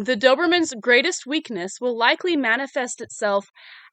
The Doberman's greatest weakness will likely manifest itself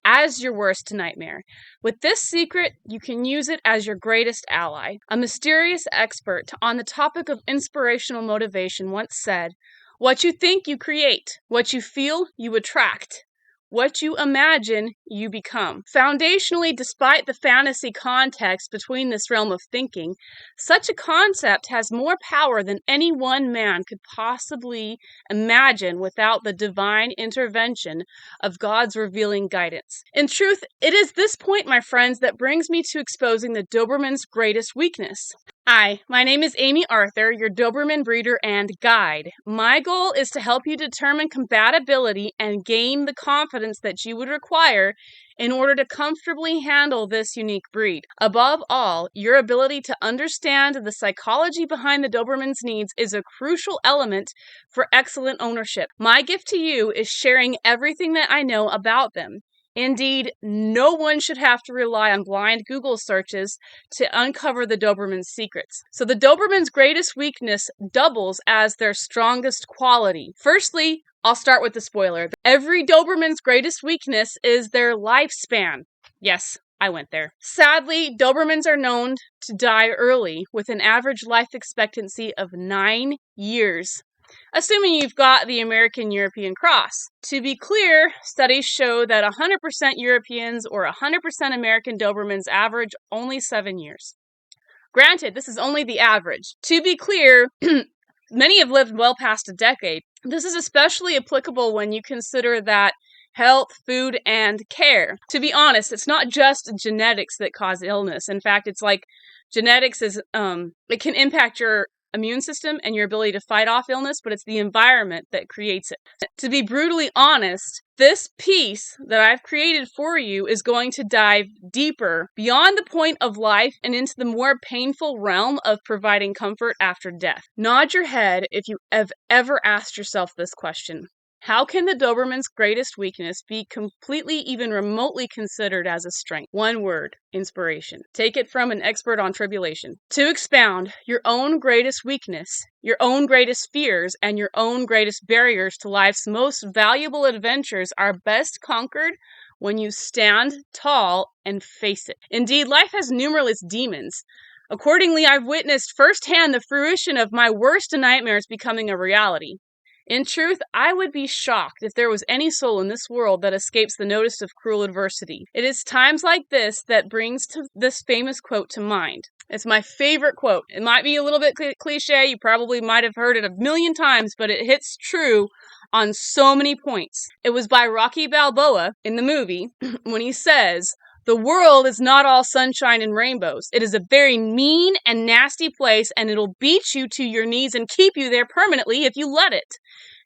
as your worst nightmare. With this secret, you can use it as your greatest ally. A mysterious expert on the topic of inspirational motivation once said, "What you think, you create. What you feel, you attract. What you imagine, you become." Foundationally, despite the fantasy context between this realm of thinking, such a concept has more power than any one man could possibly imagine without the divine intervention of God's revealing guidance. In truth, it is this point, my friends, that brings me to exposing the Doberman's greatest weakness. Hi, my name is Amy Arthur, your Doberman breeder and guide. My goal is to help you determine compatibility and gain the confidence that you would require in order to comfortably handle this unique breed. Above all, your ability to understand the psychology behind the Doberman's needs is a crucial element for excellent ownership. My gift to you is sharing everything that I know about them. Indeed, no one should have to rely on blind Google searches to uncover the Doberman's secrets. So the Doberman's greatest weakness doubles as their strongest quality. Firstly, I'll start with the spoiler. Every Doberman's greatest weakness is their lifespan. Yes, I went there. Sadly, Dobermans are known to die early with an average life expectancy of 9 years. Assuming you've got the American-European cross. To be clear, studies show that 100% Europeans or 100% American Dobermans average only 7 years. Granted, this is only the average. To be clear, many have lived well past a decade. This is especially applicable when you consider that health, food, and care. To be honest, it's not just genetics that cause illness. In fact, it's like genetics is, it can impact your immune system and your ability to fight off illness, but it's the environment that creates it. To be brutally honest, this piece that I've created for you is going to dive deeper beyond the point of life and into the more painful realm of providing comfort after death. Nod your head if you have ever asked yourself this question. How can the Doberman's greatest weakness be completely, even remotely considered as a strength? One word: inspiration. Take it from an expert on tribulation. To expound, your own greatest weakness, your own greatest fears, and your own greatest barriers to life's most valuable adventures are best conquered when you stand tall and face it. Indeed, life has numerous demons. Accordingly, I've witnessed firsthand the fruition of my worst nightmares becoming a reality. In truth, I would be shocked if there was any soul in this world that escapes the notice of cruel adversity. It is times like this that brings this famous quote to mind. It's my favorite quote. It might be a little bit cliche. You probably might have heard it a million times, but it hits true on so many points. It was by Rocky Balboa in the movie when he says, "The world is not all sunshine and rainbows. It is a very mean and nasty place, and it'll beat you to your knees and keep you there permanently if you let it.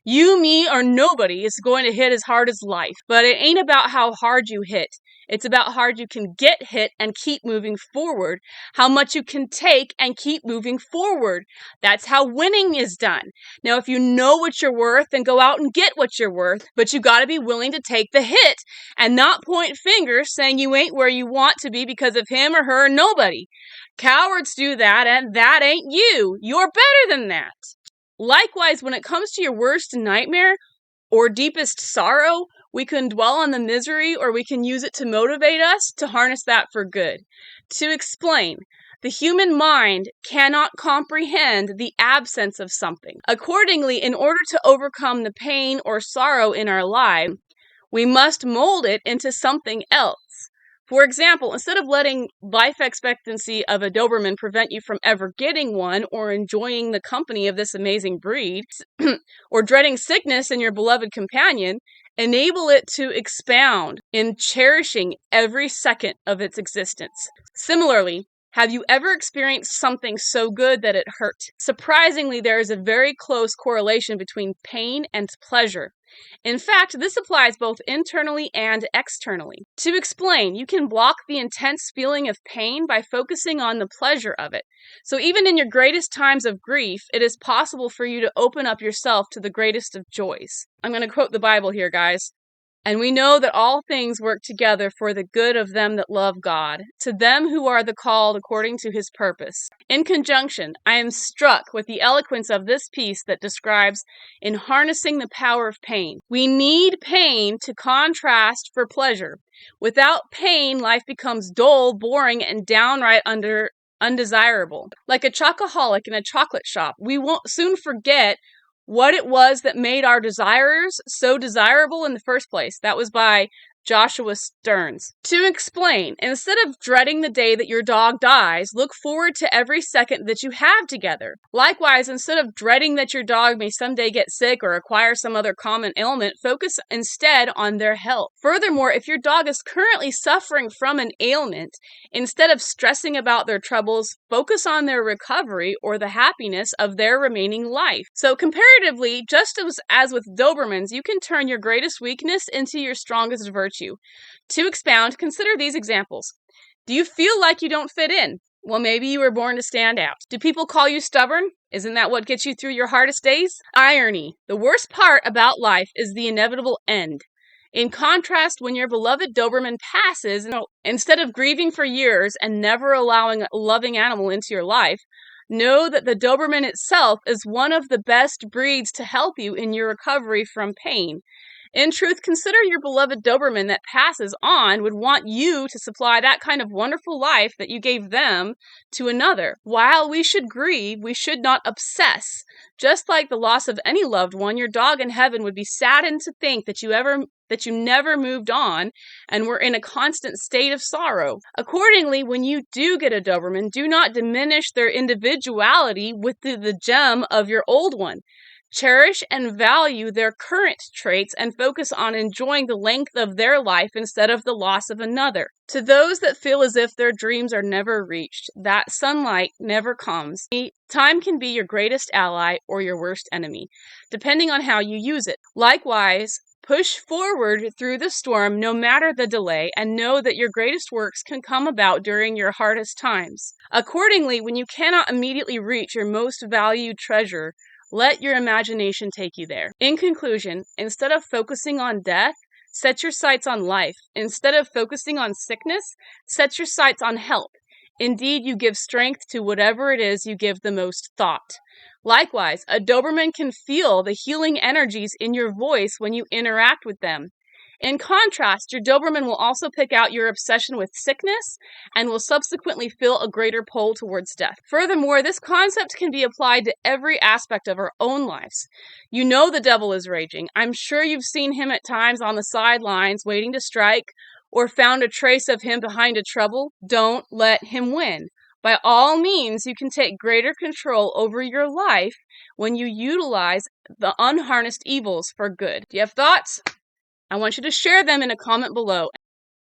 You, me, or nobody is going to hit as hard as life. But it ain't about how hard you hit. It's about how hard you can get hit and keep moving forward. How much you can take and keep moving forward. That's how winning is done. Now, if you know what you're worth, then go out and get what you're worth. But you gotta be willing to take the hit and not point fingers saying you ain't where you want to be because of him or her or nobody. Cowards do that, and that ain't you. You're better than that." Likewise, when it comes to your worst nightmare or deepest sorrow, we can dwell on the misery or we can use it to motivate us to harness that for good. To explain, the human mind cannot comprehend the absence of something. Accordingly, in order to overcome the pain or sorrow in our life, we must mold it into something else. For example, instead of letting life expectancy of a Doberman prevent you from ever getting one or enjoying the company of this amazing breed, or dreading sickness in your beloved companion, enable it to expound in cherishing every second of its existence. Similarly, have you ever experienced something so good that it hurt? Surprisingly, there is a very close correlation between pain and pleasure. In fact, this applies both internally and externally. To explain, you can block the intense feeling of pain by focusing on the pleasure of it. So even in your greatest times of grief, it is possible for you to open up yourself to the greatest of joys. I'm going to quote the Bible here, guys. And we know that all things work together for the good of them that love God, to them who are the called according to his purpose. In conjunction, I am struck with the eloquence of this piece that describes in harnessing the power of pain. We need pain to contrast for pleasure. Without pain, life becomes dull, boring, and downright undesirable. Like a chocoholic in a chocolate shop, we won't soon forget what it was that made our desires so desirable in the first place. That was by Joshua Stearns. To explain, instead of dreading the day that your dog dies, look forward to every second that you have together. Likewise, instead of dreading that your dog may someday get sick or acquire some other common ailment, focus instead on their health. Furthermore, if your dog is currently suffering from an ailment, instead of stressing about their troubles, focus on their recovery or the happiness of their remaining life. So comparatively, just as with Dobermans, you can turn your greatest weakness into your strongest virtue. To expound, consider these examples. Do you feel like you don't fit in? Well, maybe you were born to stand out. Do people call you stubborn? Isn't that what gets you through your hardest days? Irony. The worst part about life is the inevitable end. In contrast, when your beloved Doberman passes, instead of grieving for years and never allowing a loving animal into your life, know that the Doberman itself is one of the best breeds to help you in your recovery from pain. In truth, consider your beloved Doberman that passes on would want you to supply that kind of wonderful life that you gave them to another. While we should grieve, we should not obsess. Just like the loss of any loved one, your dog in heaven would be saddened to think that you never moved on and were in a constant state of sorrow. Accordingly, when you do get a Doberman, do not diminish their individuality with the gem of your old one. Cherish and value their current traits and focus on enjoying the length of their life instead of the loss of another. To those that feel as if their dreams are never reached, that sunlight never comes, time can be your greatest ally or your worst enemy, depending on how you use it. Likewise, push forward through the storm no matter the delay, and know that your greatest works can come about during your hardest times. Accordingly, when you cannot immediately reach your most valued treasure, let your imagination take you there. In conclusion, instead of focusing on death, set your sights on life. Instead of focusing on sickness, set your sights on health. Indeed, you give strength to whatever it is you give the most thought. Likewise, a Doberman can feel the healing energies in your voice when you interact with them. In contrast, your Doberman will also pick out your obsession with sickness and will subsequently feel a greater pull towards death. Furthermore, this concept can be applied to every aspect of our own lives. You know the devil is raging. I'm sure you've seen him at times on the sidelines waiting to strike, or found a trace of him behind a trouble. Don't let him win. By all means, you can take greater control over your life when you utilize the unharnessed evils for good. Do you have thoughts? I want you to share them in a comment below.